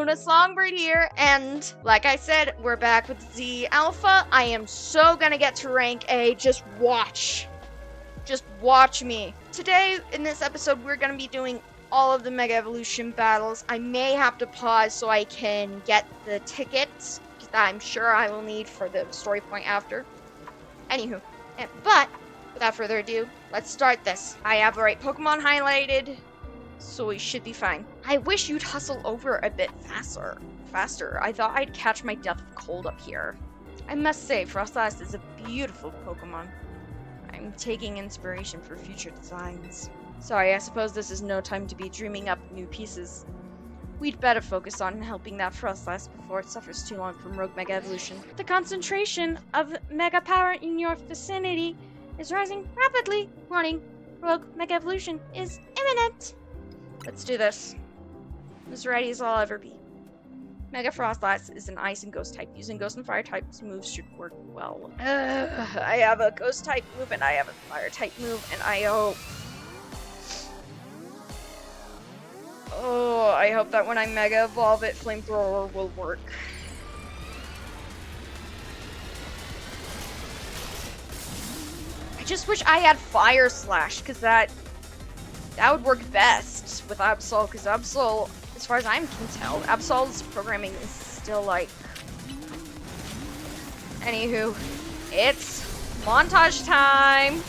Luna Songbird here, and like I said, we're back with the Alpha. I am so gonna get to rank A. Just watch me. Today, in this episode, we're gonna be doing all of the Mega Evolution battles. I may have to pause so I can get the tickets that I'm sure I will need for the story point after. Anywho, but without further ado, let's start this. I have the right Pokemon highlighted, so we should be fine. I wish you'd hustle over a bit faster. I thought I'd catch my death of cold up here. I must say, Frostlass is a beautiful Pokemon. I'm taking inspiration for future designs. Sorry, I suppose this is no time to be dreaming up new pieces. We'd better focus on helping that Frostlass before it suffers too long from Rogue Mega Evolution. The concentration of Mega Power in your vicinity is rising rapidly. Warning, Rogue Mega Evolution is imminent. Let's do this. As ready as I'll ever be. Mega Frostlass is an Ice and Ghost type. Using Ghost and Fire types moves should work well. I have a Ghost type move and I have a Fire type move, and I hope... Oh, I hope that when I Mega Evolve it, Flamethrower will work. I just wish I had Fire Slash, because that would work best with Absol, because Absol, as far as I can tell, Absol's programming is still like... Anywho, it's montage time!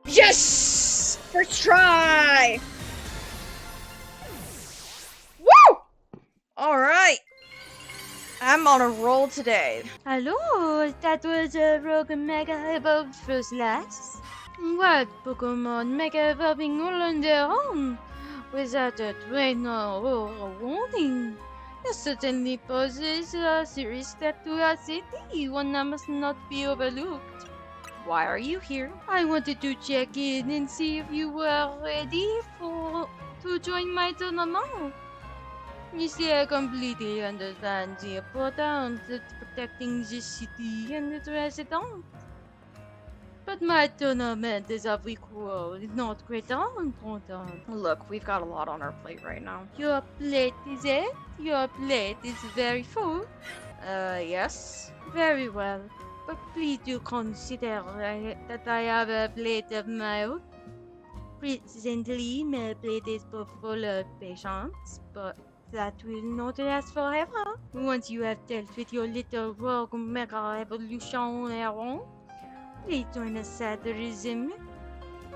Yes! First try! Woo! Alright. I'm on a roll today. Hello, that was a Rogue Mega Evolved Frostlass. What Pokemon Mega Evolving all on their own? Without a trainer or a warning? This certainly poses a serious threat to our city, one that must not be overlooked. Why are you here? I wanted to check in and see if you were ready to join my tournament. You see, I completely understand the importance of protecting the city and its residents. But my tournament is of equal, if not greater importance. Look, we've got a lot on our plate right now. Your plate, is it? Your plate is very full. Yes. Very well. But please do consider that I have a plate of my own. Presently, my plate is full of patience, but that will not last forever. Once you have dealt with your little rogue mega evolution errand, please join us at the resume.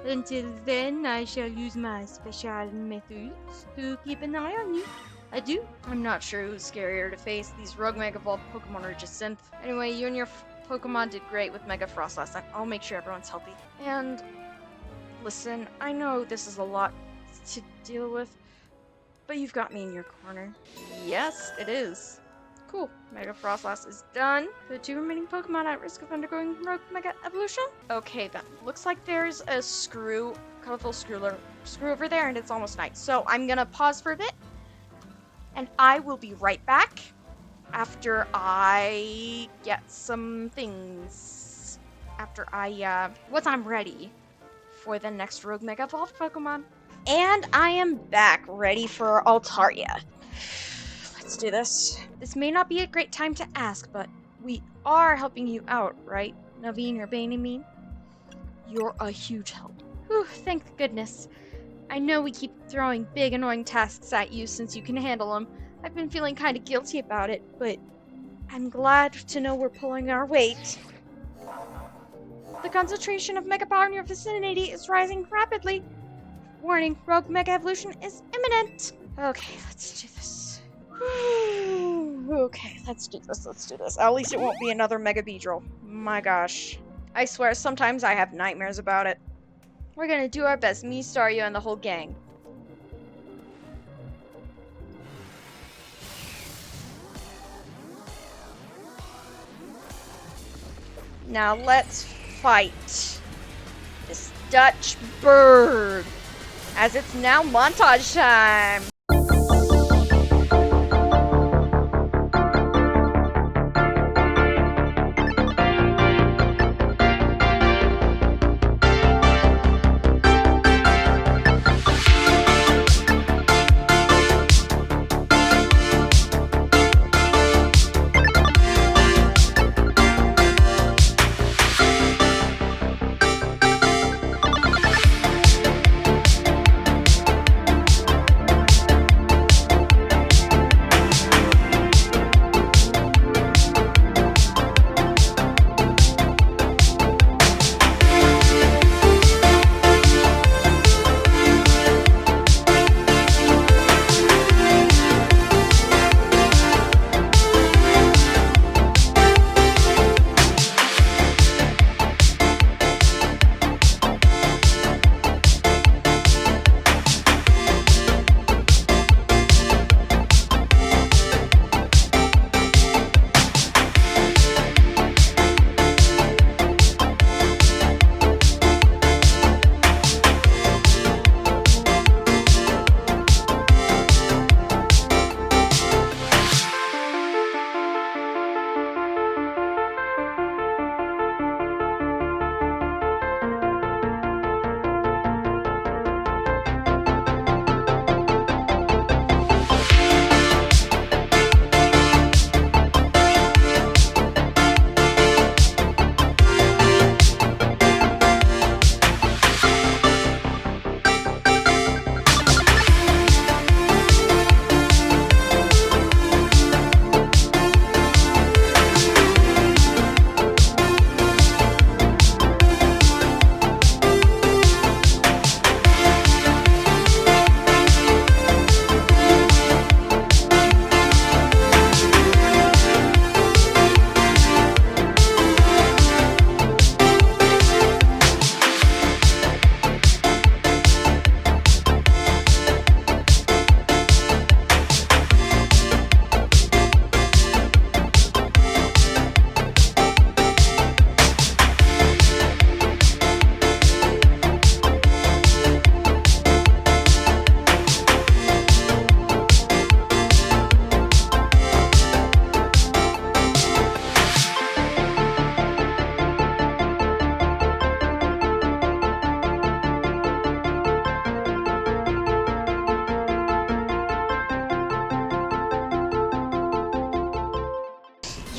Until then, I shall use my special methods to keep an eye on you. Adieu. I'm not sure who's scarier to face. These rogue Mega Evolved Pokemon or Jacinthe. Anyway, you and your Pokemon did great with Mega Frost last time. I'll make sure everyone's healthy. And listen, I know this is a lot to deal with, but you've got me in your corner. Yes, it is. Cool. Mega Frostlass is done. The 2 remaining Pokemon at risk of undergoing Rogue Mega Evolution? Okay then. Looks like there's a colorful screw over there, and it's almost night. So I'm gonna pause for a bit, and I will be right back after I get some things. Once I'm ready for the next Rogue Mega Evolved Pokemon. And I am back, ready for Altaria. Let's do this. This may not be a great time to ask, but we are helping you out, right? Naveen or Bainamine? You're a huge help. Whew, thank goodness. I know we keep throwing big annoying tasks at you since you can handle them. I've been feeling kind of guilty about it, but I'm glad to know we're pulling our weight. The concentration of Mega Power in your vicinity is rising rapidly. Warning, Rogue Mega Evolution is imminent. Okay, let's do this. Okay, let's do this. At least it won't be another Mega Beedrill. My gosh. I swear, sometimes I have nightmares about it. We're gonna do our best, me, Staryu, and the whole gang. Now let's fight this Dutch bird, as it's now montage time.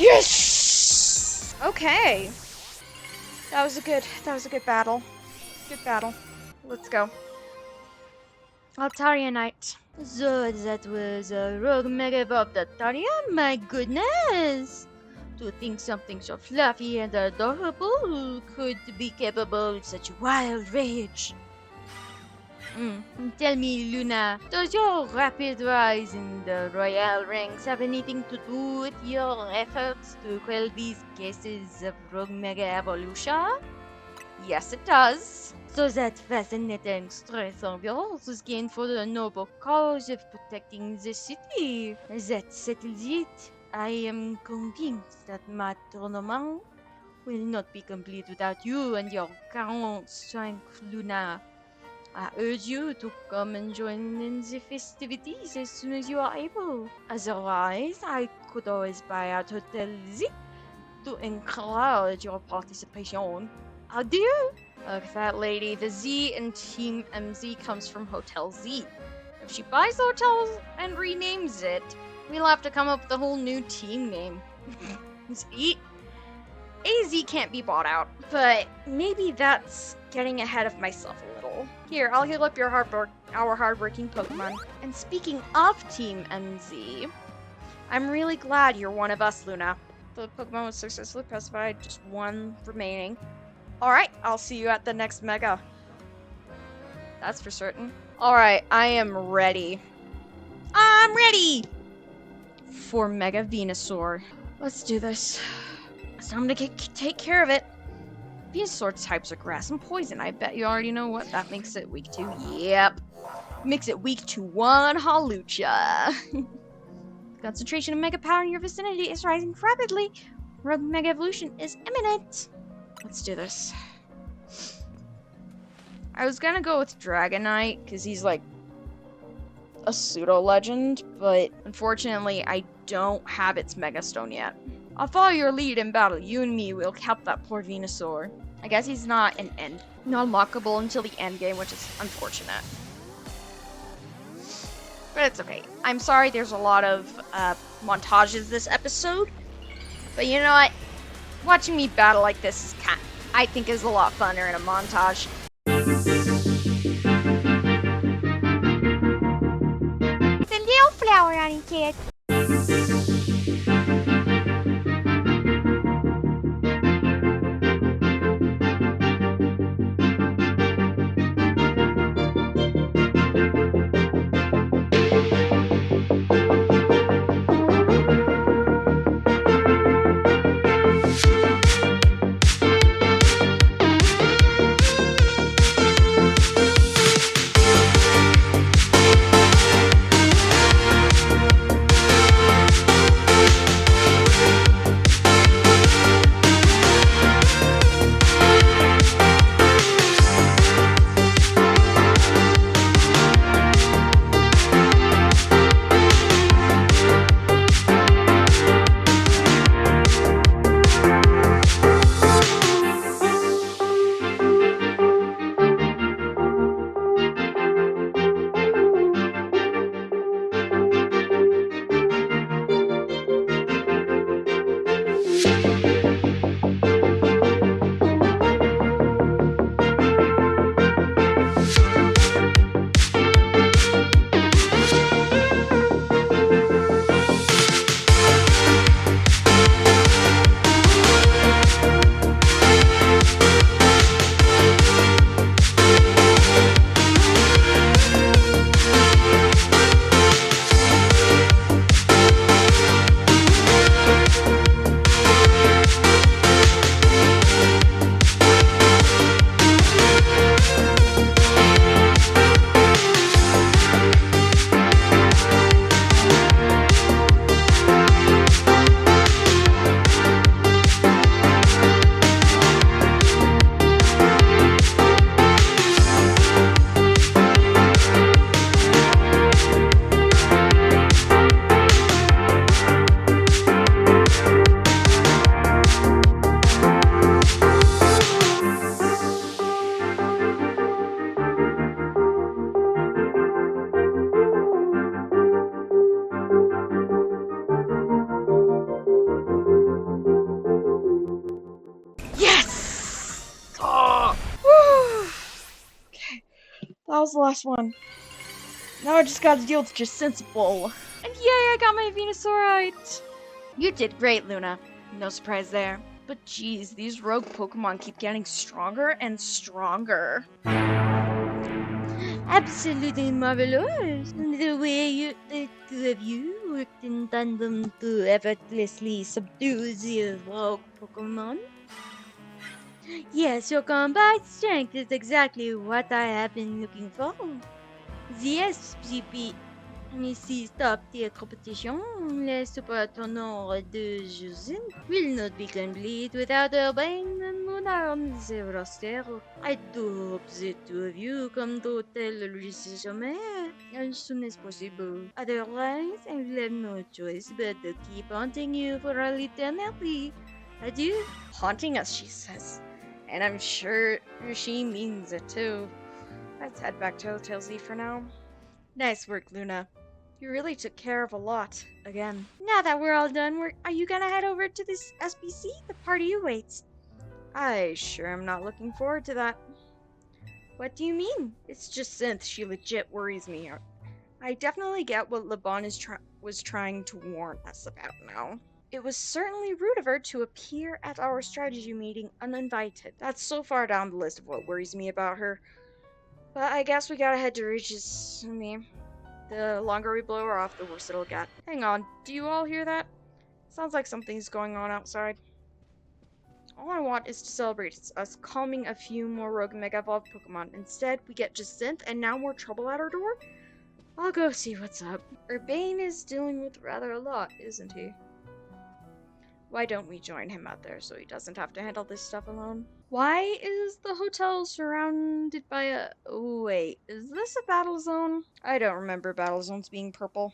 Yes! Okay. That was a good battle. Good battle. Let's go. Altaria Knight. So that was a rogue mega evolved Altaria? My goodness! To think something so fluffy and adorable could be capable of such wild rage. Tell me, Luna, does your rapid rise in the royal ranks have anything to do with your efforts to quell these cases of rogue mega evolution? Yes, it does. So that fascinating strength of yours was gained for the noble cause of protecting the city. That settles it. I am convinced that my tournament will not be complete without you and your gallant strength, Luna. I urge you to come and join in the festivities as soon as you are able. Otherwise, I could always buy out Hotel Z to encourage your participation. Adieu! Look at that lady. The Z in Team MZ comes from Hotel Z. If she buys the hotel and renames it, we'll have to come up with a whole new team name. AZ can't be bought out, but maybe that's getting ahead of myself a little. Here, I'll heal up our hardworking Pokemon. And speaking of Team MZ, I'm really glad you're one of us, Luna. The Pokemon was successfully pacified, just one remaining. Alright, I'll see you at the next Mega. That's for certain. Alright, I am ready. I'm ready! For Mega Venusaur. Let's do this. It's time to take care of it. Venusaur types are grass and poison. I bet you already know what that makes it weak to. Yep. Makes it weak to one Hawlucha. Concentration of Mega Power in your vicinity is rising rapidly. Rogue Mega Evolution is imminent. Let's do this. I was gonna go with Dragonite, because he's like a pseudo-legend, but unfortunately I don't have its Mega Stone yet. I'll follow your lead in battle. You and me will help that poor Venusaur. I guess he's not not unlockable until the end game, which is unfortunate. But it's okay. I'm sorry there's a lot of montages this episode, but you know what? Watching me battle like this is I think is a lot funner in a montage. The little flower on his head. That was the last one. Now I just gotta deal with Jacinthe Bull. And yay, I got my Venusaurite! You did great, Luna. No surprise there. But geez, these rogue Pokemon keep getting stronger and stronger. Absolutely marvelous! The way the two of you worked in tandem to effortlessly subdue the rogue Pokemon. Yes, your combat strength is exactly what I have been looking for. The SGP ici top tier competition, les super tournoi de jacinthe will not be complete without Urbain and Luna on the roster. I do hope the two of you come to tell le sommet as soon as possible. Otherwise, I will have no choice but to keep haunting you for all eternity. Adieu. Haunting us, she says. And I'm sure she means it too. Let's head back to Hotel Z for now. Nice work, Luna. You really took care of a lot, again. Now that we're all done, are you gonna head over to this SBC? The party awaits. I sure am not looking forward to that. What do you mean? It's Jacinthe. She legit worries me. I definitely get what Laban was trying to warn us about now. It was certainly rude of her to appear at our strategy meeting uninvited. That's so far down the list of what worries me about her. But I guess we gotta head to Regis. The longer we blow her off, the worse it'll get. Hang on, do you all hear that? Sounds like something's going on outside. All I want is to celebrate us calming a few more rogue Mega Evolved Pokemon. Instead, we get Jacinthe and now more trouble at our door? I'll go see what's up. Urbane is dealing with rather a lot, isn't he? Why don't we join him out there so he doesn't have to handle this stuff alone? Why is the hotel surrounded by a... Oh, wait, is this a battle zone? I don't remember battle zones being purple.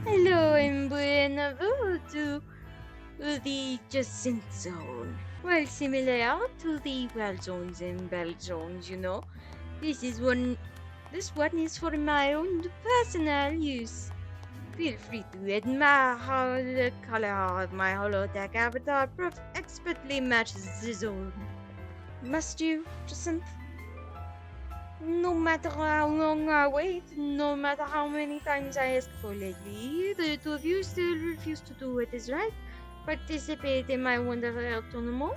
Hello and bienvenue to the Jacinthe Zone. Well, similar to the wild zones and battle zones, you know. This one is for my own personal use. Feel free to admire how the color of my holodeck avatar expertly matches the zone. Must you, Jacinthe? No matter how long I wait, no matter how many times I ask politely, the two of you still refuse to do what is right. Participate in my wonderful tournament.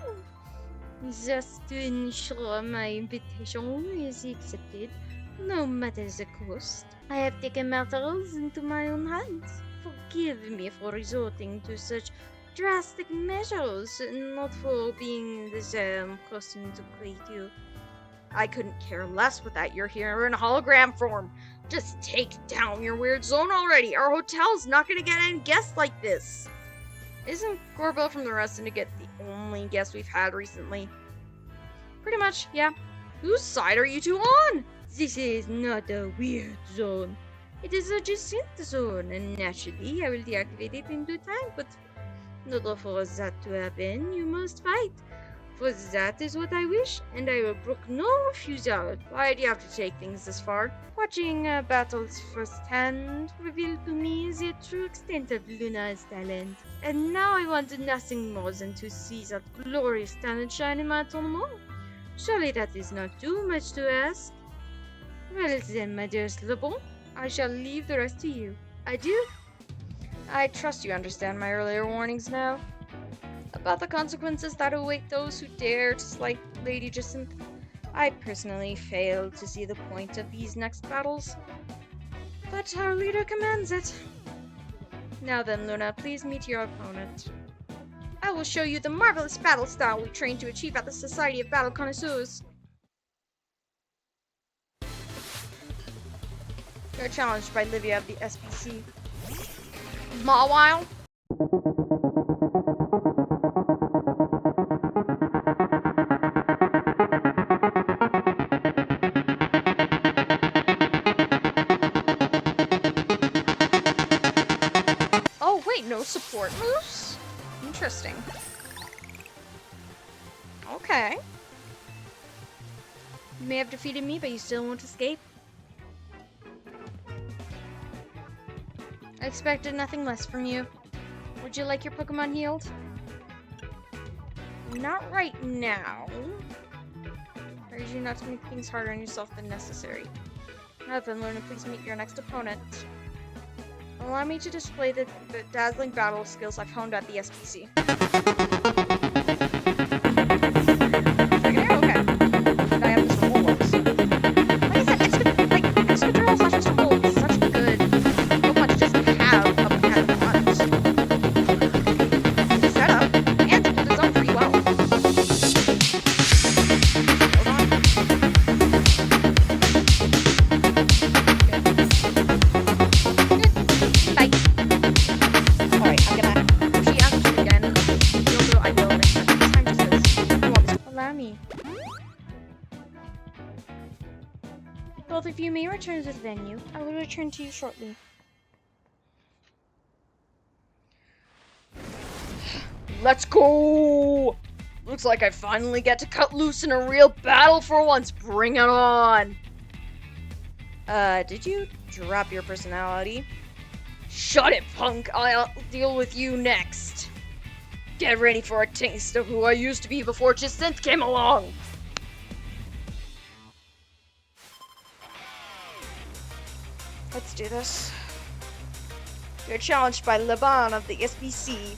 Just to ensure my invitation is accepted, no matter the cost. I have taken matters into my own hands. Forgive me for resorting to such drastic measures, not for being the same person to greet you. I couldn't care less with that. You're here in hologram form. Just take down your weird zone already. Our hotel's not gonna get any guests like this. Isn't Gorbo from the Rest to get the only guest we've had recently? Pretty much, yeah. Whose side are you two on? This is not a weird zone. It is a Jacinthe zone, and naturally I will deactivate it in due time, but in order for that to happen, you must fight. For that is what I wish, and I will brook no refusal. Why do you have to take things this far? Watching battles firsthand revealed to me the true extent of Luna's talent. And now I want nothing more than to see that glorious talent shine in my tournament. Surely that is not too much to ask. Well then, my dearest Lebon, I shall leave the rest to you. Adieu. I trust you understand my earlier warnings now. About the consequences that await those who dare to slight Lady Jacinthe. I personally fail to see the point of these next battles. But our leader commands it. Now then, Luna, please meet your opponent. I will show you the marvelous battle style we trained to achieve at the Society of Battle Connoisseurs. You're challenged by Livia of the SBC. Mawile? Oh wait, no support moves? Interesting. Okay. You may have defeated me, but you still won't escape. I expected nothing less from you. Would you like your Pokemon healed? Not right now. urge you not to make things harder on yourself than necessary. Rather than learn to please meet your next opponent. Allow me to display the dazzling battle skills I've honed at the SPC. Okay. I have Mr. Holds. Like I said, Excadrill slash Mr. Holds is such a good Pokemon to just have up at the front. Set up and to hold his own pretty well. Hold on. Bye. Alright, I'm gonna she asks you again. You'll do I will next time. This time just says you want me to allow me. Both of you may return to the venue. I will return to you shortly. Let's go! Looks like I finally get to cut loose in a real battle for once. Bring it on! Did you drop your personality? Shut it, punk! I'll deal with you next. Get ready for a taste of who I used to be before Jacinthe came along! Let's do this. You're challenged by Laban of the SBC.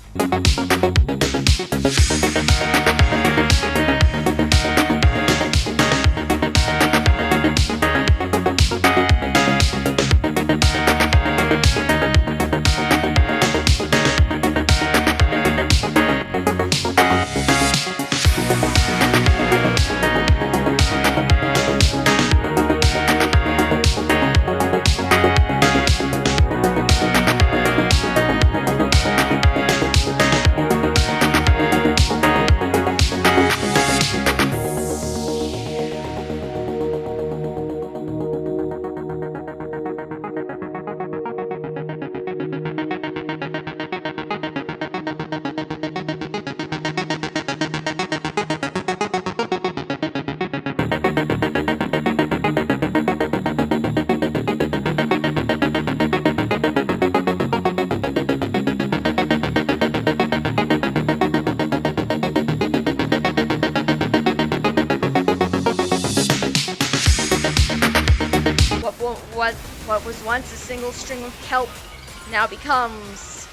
What was once a single string of kelp now becomes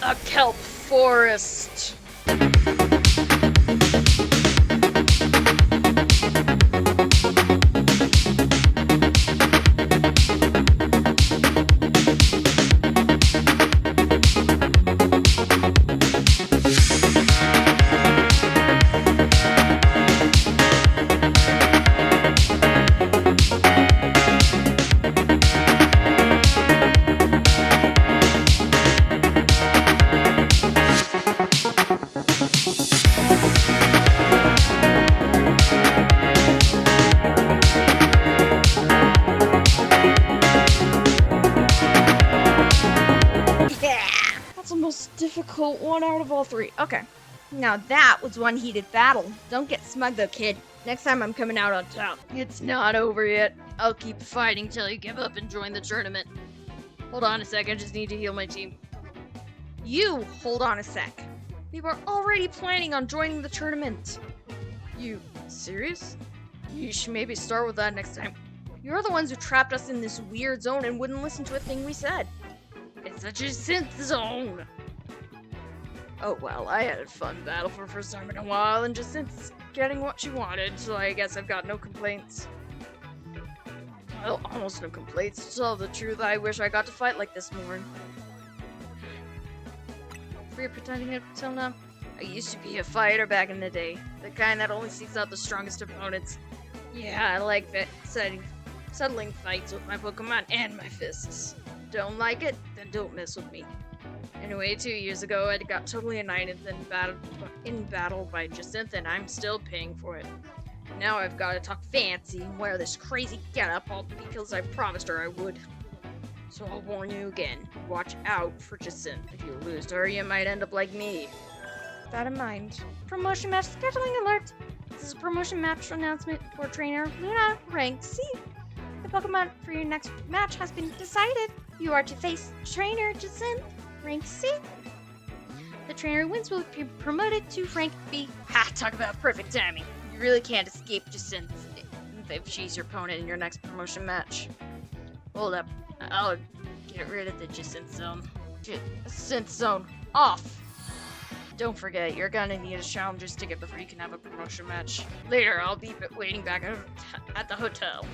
a kelp forest. Difficult one out of all three. Okay. Now that was one heated battle. Don't get smug though, kid. Next time I'm coming out on top. It's not over yet. I'll keep fighting till you give up and join the tournament. Hold on a sec, I just need to heal my team. You hold on a sec. We were already planning on joining the tournament. You serious? You should maybe start with that next time. You're the ones who trapped us in this weird zone and wouldn't listen to a thing we said. It's a jacinthe zone. Oh well, I had a fun battle for the first time in a while, and Jacinthe's getting what she wanted, so I guess I've got no complaints. Well, almost no complaints. To tell the truth, I wish I got to fight like this more. For pretending up till now, I used to be a fighter back in the day. The kind that only seeks out the strongest opponents. Yeah, I like that settling fights with my Pokemon and my fists. Don't like it? Then don't mess with me. Anyway, 2 years ago, I got totally annihilated in battle by Jacinthe, and I'm still paying for it. Now I've got to talk fancy and wear this crazy getup all because I promised her I would. So I'll warn you again, watch out for Jacinthe. If you lose to her, you might end up like me. Keep that in mind. Promotion match scheduling alert! This is a promotion match announcement for trainer Luna, rank C. The Pokemon for your next match has been decided. You are to face trainer Jacinthe, rank C. The trainer who wins will be promoted to rank B. Ha! Talk about perfect timing. really can't escape Jacinthe if she's your opponent in your next promotion match. Hold up. I'll get rid of the Jacinthe zone. Jacinthe zone off! Don't forget, you're gonna need a challenger's ticket before you can have a promotion match. Later, I'll be waiting back at the hotel.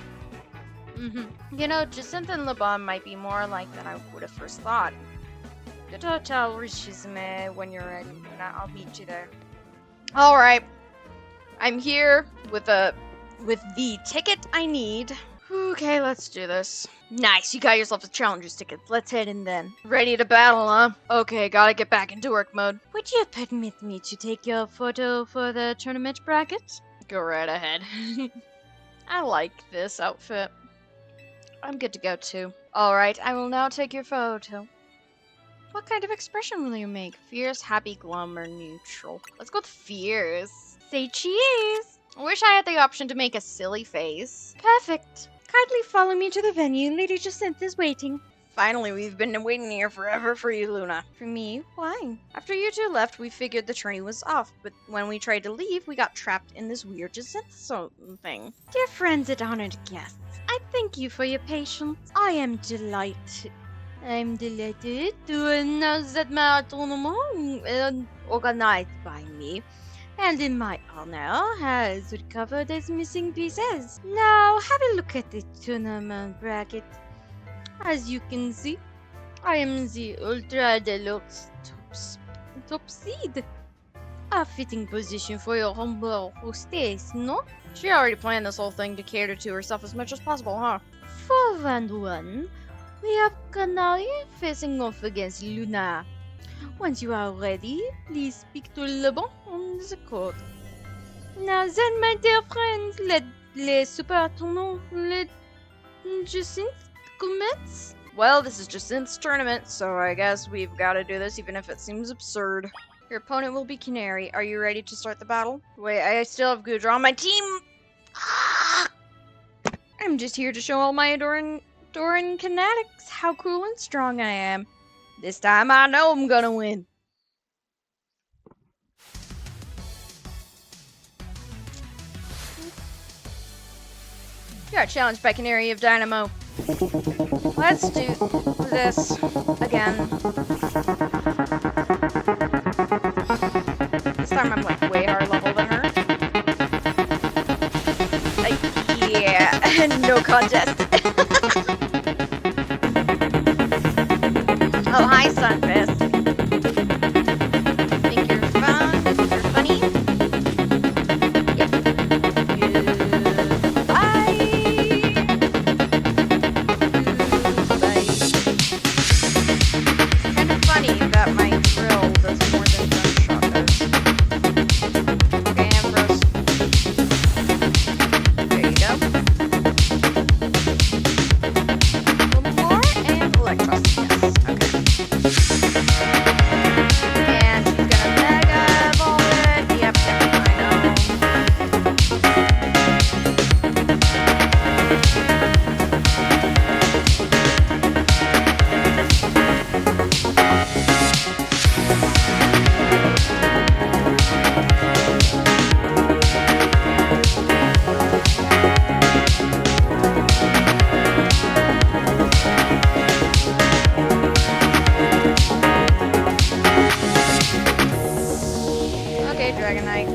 You know, Jacinthe and LeBon might be more alike than I would have first thought. Good hotel reaches me when you're ready, and I'll meet you there. Alright. I'm here with the ticket I need. Okay, let's do this. Nice, you got yourself a challenger's ticket. Let's head in then. Ready to battle, huh? Okay, gotta get back into work mode. Would you permit me to take your photo for the tournament bracket? Go right ahead. I like this outfit. I'm good to go too. Alright, I will now take your photo. What kind of expression will you make? Fierce, happy, glum, or neutral? Let's go with fierce. Say cheese! I wish I had the option to make a silly face. Perfect. Kindly follow me to the venue. Lady Jacinthe is waiting. Finally, we've been waiting here forever for you, Luna. For me? Why? After you two left, we figured the train was off, but when we tried to leave, we got trapped in this weird Jacinthe thing. Dear friends and honored guests, I thank you for your patience. I'm delighted to announce that my tournament organized by me and in my honor has recovered its missing pieces. Now have a look at the tournament bracket. As you can see, I am the Ultra Deluxe top seed. A fitting position for your humble hostess, no? She already planned this whole thing to cater to herself as much as possible, huh? For round one, we have Canary facing off against Luna. Once you are ready, please speak to Le Bon on the court. Now then, my dear friends, let les super tournois, let Jacinthe commence. Well, this is Jacinthe's tournament, so I guess we've got to do this even if it seems absurd. Your opponent will be Canary. Are you ready to start the battle? Wait, I still have Goudra on my team! I'm just here to show all my adoring fanatics how cool and strong I am. This time I know I'm gonna win. You got challenged by Canary of Dynamo. Let's do this again. This time I'm like way higher level than her. Yeah, no contest. Oh, hi, Sunfist. Think you're fun? Think you're funny? Yep. Goodbye. Goodbye. Kind of funny that my drill does more than gunshot does. Okay, Ambrose. There you go. One more, and Electros. Yes, okay. And she's gonna mega evolve it. Yep, I know. Okay, Dragonite.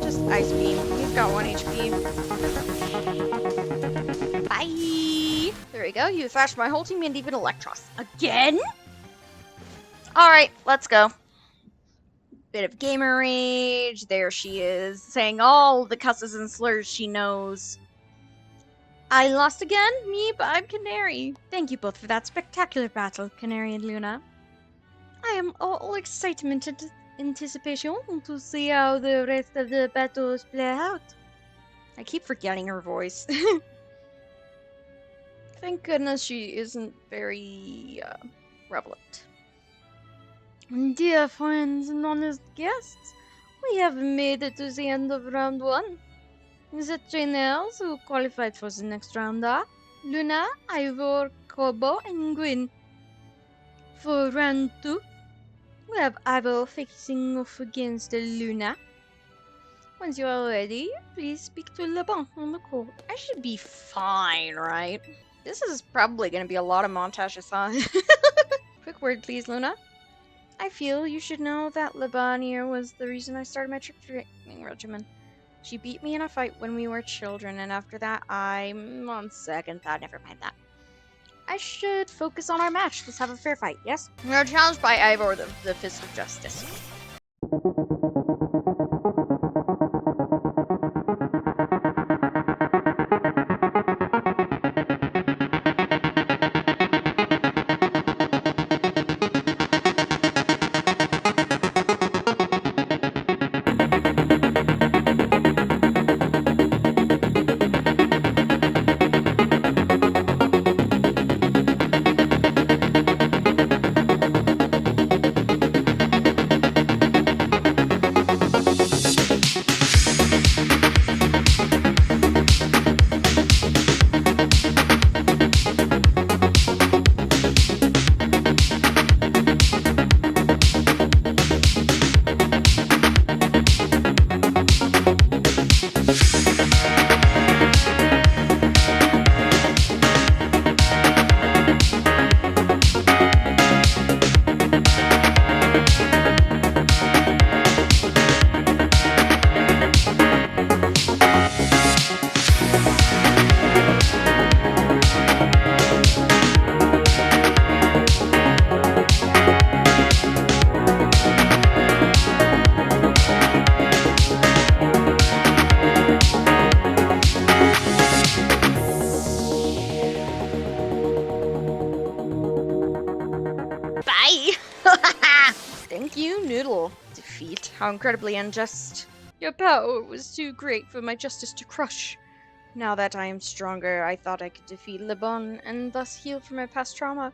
Just Ice Beam. He's got 1 HP. Bye! There we go. You thrashed my whole team and even Electros. Again? Alright, let's go. Bit of gamer rage. There she is, saying all the cusses and slurs she knows. I lost again? Me, but I'm Canary. Thank you both for that spectacular battle, Canary and Luna. I am all excitement and anticipation to see how the rest of the battles play out. I keep forgetting her voice. Thank goodness she isn't very relevant. Dear friends and honest guests, we have made it to the end of round one. The trainers who qualified for the next round are Luna, Ivor, Kobo, and Gwyn. For round two, we have Ivor facing off against Luna. Once you are ready, please speak to Le Bon on the court. I should be fine, right? This is probably going to be a lot of montages, huh? Quick word, please, Luna. I feel you should know that Le Bon here was the reason I started my trick training regimen. She beat me in a fight when we were children, and after that, on second thought, never mind that. I should focus on our match. Let's have a fair fight, yes? You're challenged by Ivor, the Fist of Justice. Thank you, Noodle. Defeat. How incredibly unjust. Your power was too great for my justice to crush. Now that I am stronger, I thought I could defeat Le Bon and thus heal from my past trauma.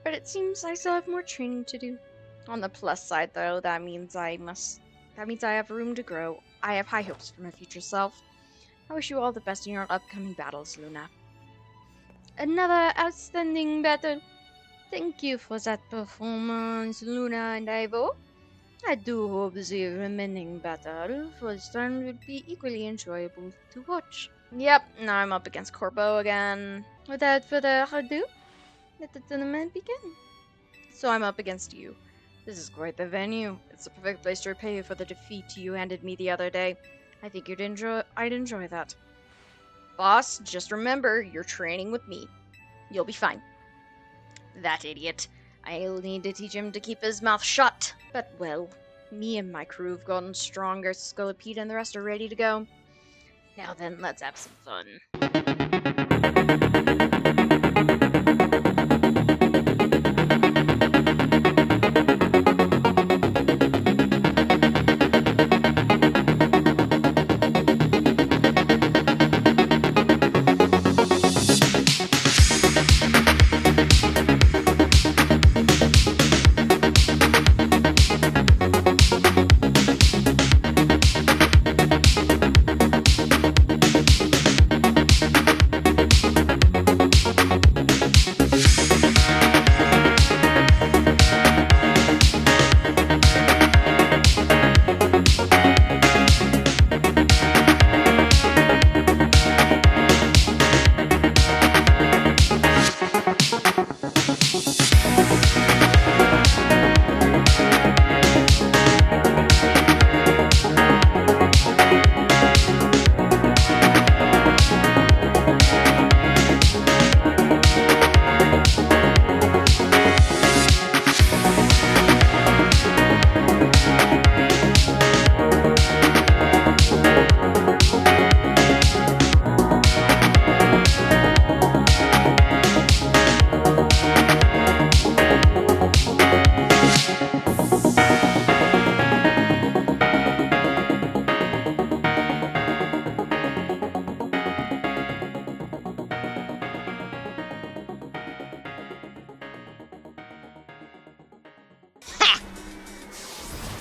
But it seems I still have more training to do. On the plus side, though, that means I have room to grow. I have high hopes for my future self. I wish you all the best in your upcoming battles, Luna. Another outstanding battle. Thank you for that performance, Luna and Ivo. I do hope the remaining battle for this turn will be equally enjoyable to watch. Yep, now I'm up against Corbo again. Without further ado, let the tournament begin. So I'm up against you. This is quite the venue. It's the perfect place to repay you for the defeat you handed me the other day. I think I'd enjoy that. Boss, just remember, you're training with me. You'll be fine. That idiot. I'll need to teach him to keep his mouth shut. But, well, me and my crew have gotten stronger. Scolopede and the rest are ready to go. Now then, let's have some fun.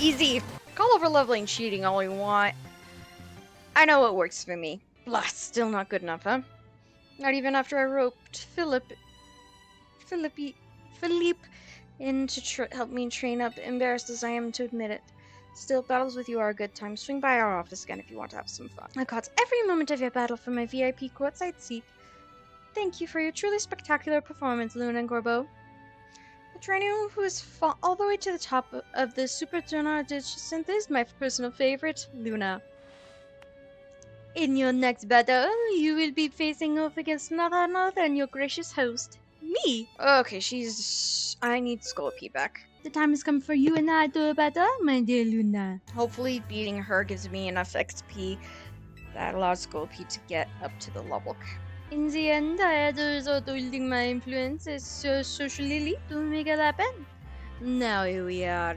Easy. Call over leveling cheating all you want. I know what works for me. Blah, still not good enough, huh? Not even after I roped Philippe in to help me train up, embarrassed as I am to admit it. Still, battles with you are a good time. Swing by our office again if you want to have some fun. I caught every moment of your battle for my VIP courtside seat. Thank you for your truly spectacular performance, Luna and Gorbo. The trainer who has fought all the way to the top of the Super Donor Jacinthe is my personal favorite, Luna. In your next battle, you will be facing off against none other than your gracious host, me. Okay, I need Sculpey back. The time has come for you and I to battle, my dear Luna. Hopefully, beating her gives me enough XP that allows Sculpey to get up to the level. In the end, I had to resort to wielding my influence as social elite to make it happen. Now here we are,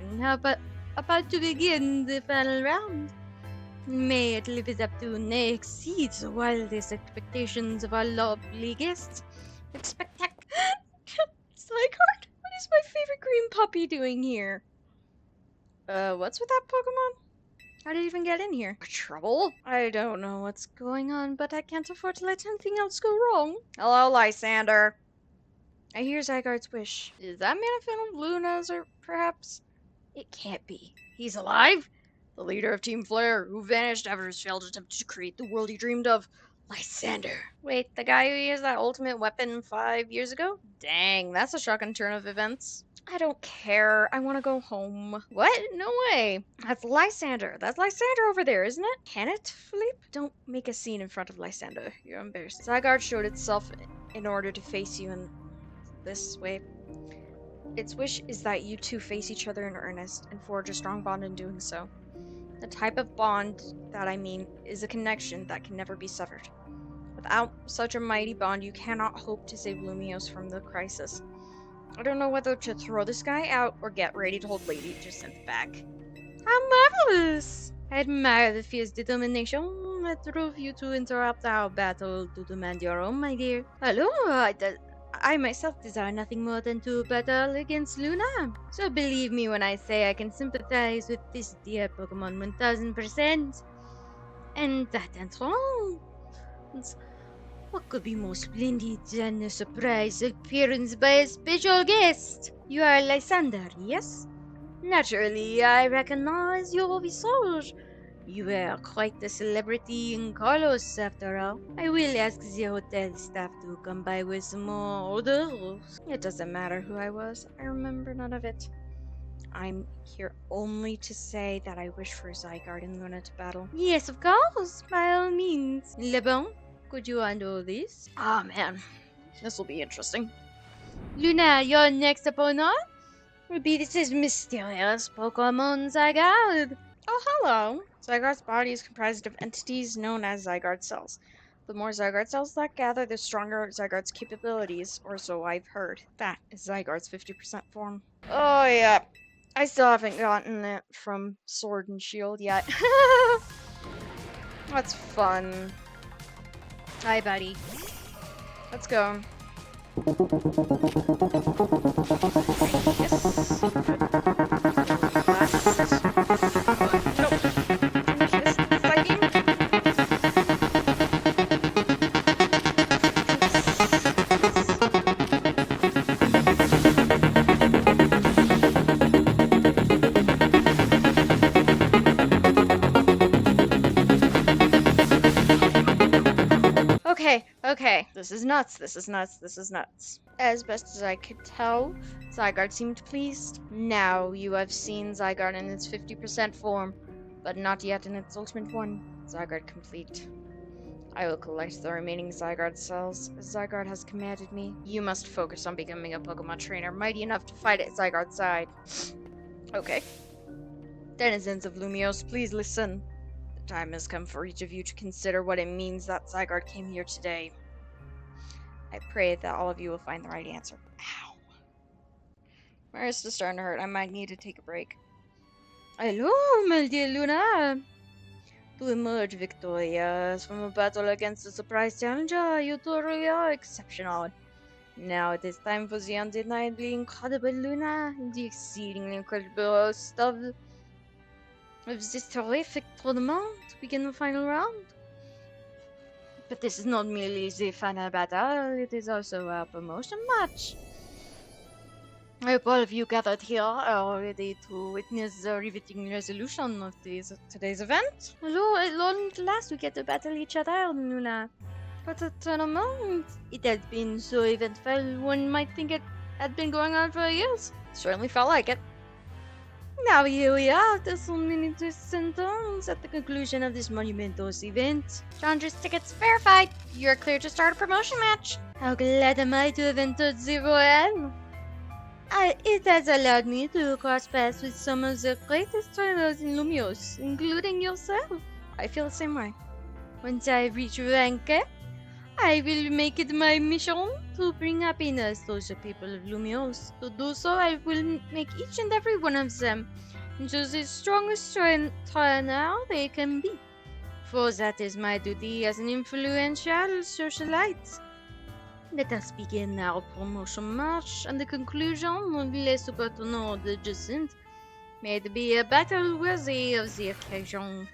about to begin the final round. May it live up to and exceed the wildest expectations of our lovely guests. Slycard, what is my favorite green puppy doing here? What's with that Pokemon? How did it even get in here? Trouble? I don't know what's going on, but I can't afford to let anything else go wrong. Hello, Lysander. I hear Zygarde's wish. Is that Manaphin of Luna's, or perhaps? It can't be. He's alive? The leader of Team Flare, who vanished after his failed attempt to create the world he dreamed of. Lysander. Wait, the guy who used that ultimate weapon 5 years ago? Dang, that's a shocking turn of events. I don't care. I want to go home. What? No way. That's Lysander. That's Lysander over there, isn't it? Can it, Philippe? Don't make a scene in front of Lysander. You're embarrassed. Zygarde showed itself in order to face you in this way. Its wish is that you two face each other in earnest and forge a strong bond in doing so. The type of bond that I mean is a connection that can never be severed. Without such a mighty bond, you cannot hope to save Lumiose from the crisis. I don't know whether to throw this guy out or get ready to hold Lady Jacinthe back. How marvelous! I admire the fierce determination that drove you to interrupt our battle to demand your own, my dear. Hello, I myself desire nothing more than to battle against Luna. So believe me when I say I can sympathize with this dear Pokemon 1000%. And that entrance, what could be more splendid than a surprise appearance by a special guest? You are Lysander, yes? Naturally, I recognize your visage. You are quite the celebrity in Carlos, after all. I will ask the hotel staff to come by with some more orders. It doesn't matter who I was. I remember none of it. I'm here only to say that I wish for Zygarde and Luna to battle. Yes, of course, by all means. Le bon, could you undo this? Ah, man. This will be interesting. Luna, your next opponent will be this mysterious Pokemon Zygarde. Oh, hello. Zygarde's body is comprised of entities known as Zygarde cells. The more Zygarde cells that gather, the stronger Zygarde's capabilities, or so I've heard. That is Zygarde's 50% form. Oh, yeah. I still haven't gotten it from Sword and Shield yet. That's fun. Hi, buddy. Let's go. Okay, this is nuts. As best as I could tell, Zygarde seemed pleased. Now you have seen Zygarde in its 50% form, but not yet in its ultimate one. Zygarde complete. I will collect the remaining Zygarde cells, as Zygarde has commanded me. You must focus on becoming a Pokemon trainer mighty enough to fight at Zygarde's side. Okay. Denizens of Lumiose, please listen. The time has come for each of you to consider what it means that Zygarde came here today. I pray that all of you will find the right answer. Ow. My wrist is starting to hurt. I might need to take a break. Hello, my dear Luna. To emerge victorious from a battle against a surprise challenger, you truly are exceptional. Now it is time for the undeniably incredible Luna, the exceedingly incredible host of this terrific tournament to begin the final round. But this is not merely the final battle, it is also a promotion match. I hope all of you gathered here are ready to witness the riveting resolution of today's event. Although at long last we get to battle each other, Luna. But at a moment, it has been so eventful, one might think it had been going on for years. Certainly felt like it. Now here we are, after so many twists and turns, at the conclusion of this monumentous event. Chandra's tickets verified. You're clear to start a promotion match. How glad am I to have entered the Royale! It has allowed me to cross paths with some of the greatest trainers in Lumios, including yourself. I feel the same way. Once I reach rank up, I will make it my mission to bring happiness to the people of Lumios. To do so, I will make each and every one of them into the strongest trainer they can be. For that is my duty as an influential socialite. Let us begin our promotion march, and the conclusion of Le Supertournant de Jacinthe. May it be a battle worthy of the occasion.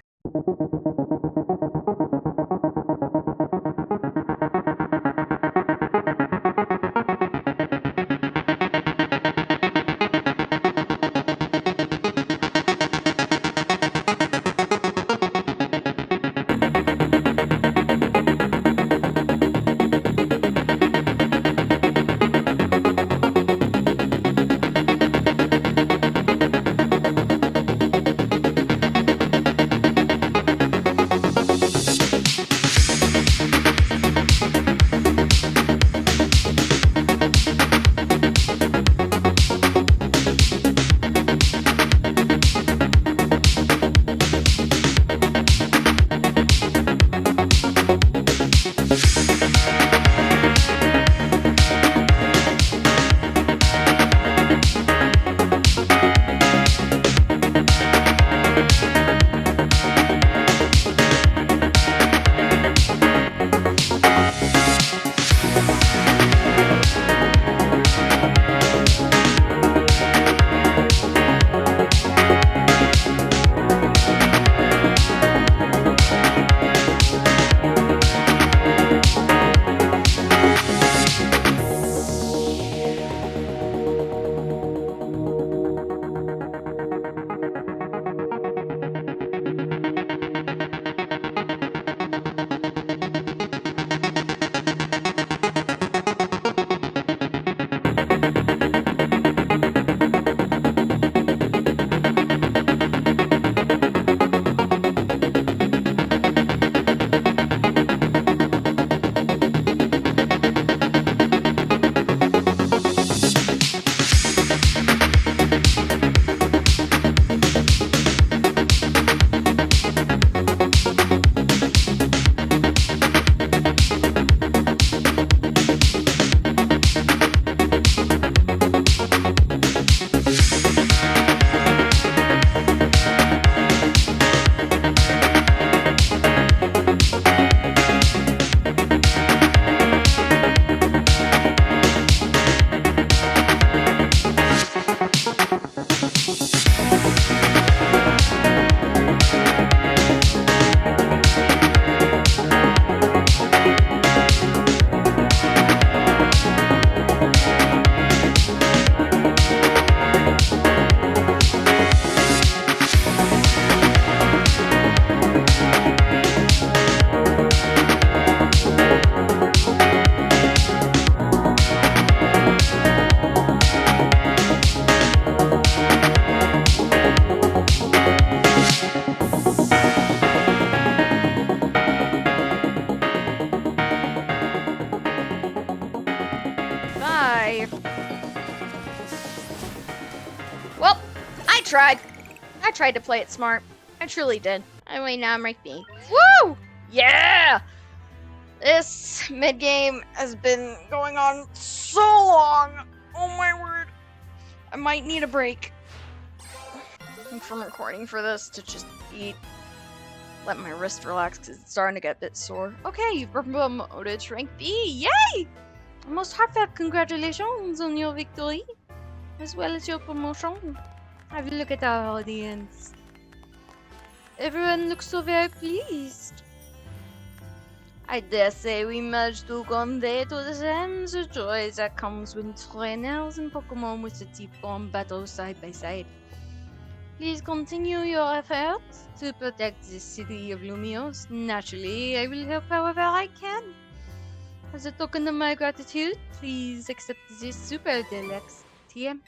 tried. I tried to play it smart. I truly did. Anyway, now I'm rank B. Woo! Yeah! This mid-game has been going on so long. Oh my word. I might need a break from recording for this to just eat. Let my wrist relax because it's starting to get a bit sore. Okay, you've been promoted to rank B. Yay! Most heartfelt congratulations on your victory, as well as your promotion. Have a look at our audience. Everyone looks so very pleased. I dare say we managed to convey to the sense of joy that comes when trainers and Pokemon with the deep bomb battle side by side. Please continue your efforts to protect the city of Lumios. Naturally, I will help however I can. As a token of my gratitude, please accept this super deluxe tiime.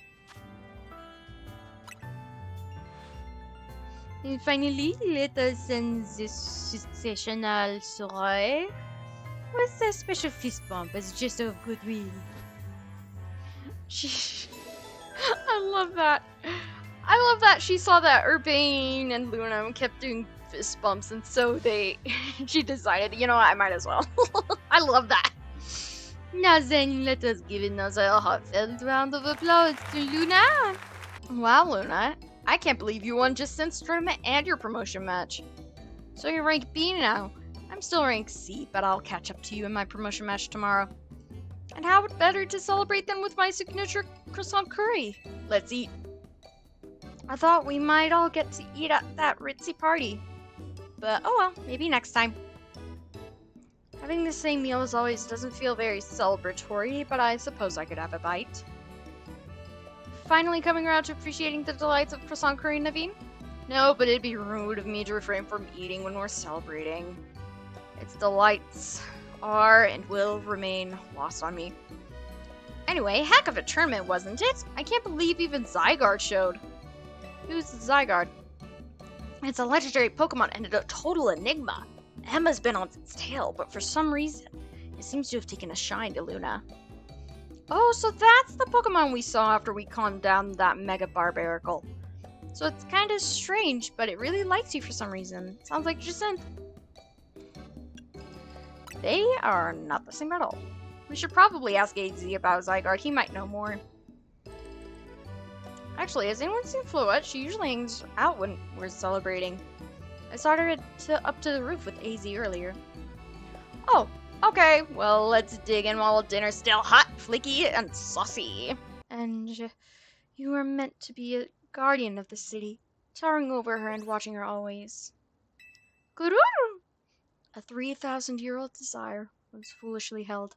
And finally, let us send this sensational soiree with a special fist bump as a gesture of goodwill. I love that. I love that she saw that Urbane and Luna kept doing fist bumps, and so she decided, you know what, I might as well. I love that. Now then, let us give another heartfelt round of applause to Luna. Wow, Luna, I can't believe you won Jacinthe's tournament and your promotion match. So you're rank B now. I'm still rank C, but I'll catch up to you in my promotion match tomorrow. And how better to celebrate than with my signature croissant curry? Let's eat. I thought we might all get to eat at that ritzy party. But oh well, maybe next time. Having the same meal as always doesn't feel very celebratory, but I suppose I could have a bite. Finally coming around to appreciating the delights of croissant curry, Naveen? No, but it'd be rude of me to refrain from eating when we're celebrating. Its delights are and will remain lost on me. Anyway, heck of a tournament, wasn't it? I can't believe even Zygarde showed. Who's Zygarde? It's a legendary Pokemon and a total enigma. Emma's been on its tail, but for some reason, it seems to have taken a shine to Luna. Oh, so that's the Pokemon we saw after we calmed down that Mega Barbaracle. So it's kind of strange, but it really likes you for some reason. Sounds like Jacinthe. They are not the same at all. We should probably ask AZ about Zygarde. He might know more. Actually, has anyone seen Floette? She usually hangs out when we're celebrating. I saw her up to the roof with AZ earlier. Oh, okay. Well, let's dig in while dinner's still hot, flaky, and saucy. And you were meant to be a guardian of the city, towering over her and watching her always. Guru! A 3,000-year-old desire was foolishly held.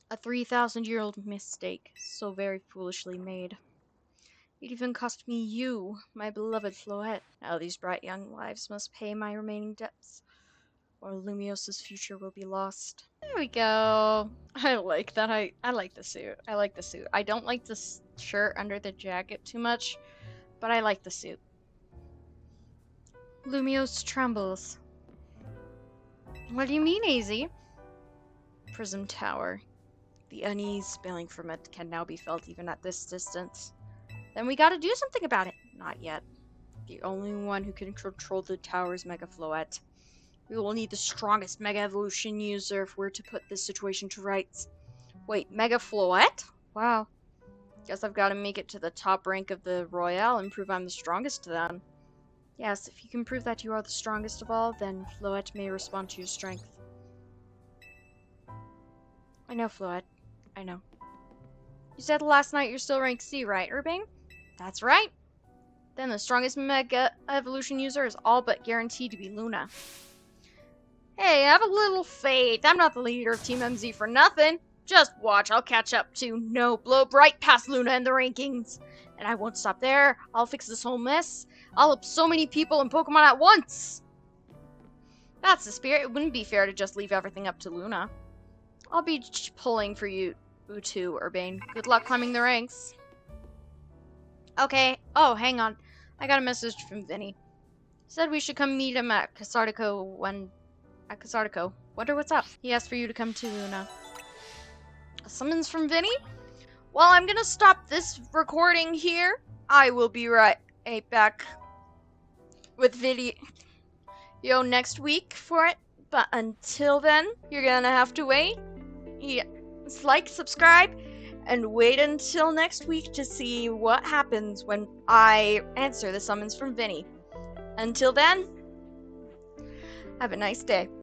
A 3,000-year-old mistake, so very foolishly made. It even cost me you, my beloved Floette. Now these bright young lives must pay my remaining debts, or Lumios's future will be lost. There we go. I like that. I like the suit. I like the suit. I don't like the shirt under the jacket too much, but I like the suit. Lumios trembles. What do you mean, AZ? Prism Tower. The unease spilling from it can now be felt even at this distance. Then we gotta do something about it. Not yet. The only one who can control the tower's Mega Floette. We will need the strongest Mega Evolution user if we're to put this situation to rights. Wait, Mega Floette? Wow. Guess I've gotta make it to the top rank of the Royale and prove I'm the strongest then. Yes, if you can prove that you are the strongest of all, then Floette may respond to your strength. I know, Floette. I know. You said last night you're still rank C, right, Urbane? That's right. Then the strongest Mega Evolution user is all but guaranteed to be Luna. Hey, have a little faith. I'm not the leader of Team MZ for nothing. Just watch, I'll catch up to blow right past Luna in the rankings. And I won't stop there. I'll fix this whole mess. I'll help so many people and Pokemon at once. That's the spirit. It wouldn't be fair to just leave everything up to Luna. I'll be pulling for you too, Urbane. Good luck climbing the ranks. Okay. Oh, hang on. I got a message from Vinny. Said we should come meet him at Casardico Wonder what's up. He asked for you to come to Luna. A summons from Vinny? Well, I'm gonna stop this recording here. I will be right back with video next week for it. But until then, you're gonna have to wait. Yeah, like, subscribe, and wait until next week to see what happens when I answer the summons from Vinny. Until then, have a nice day.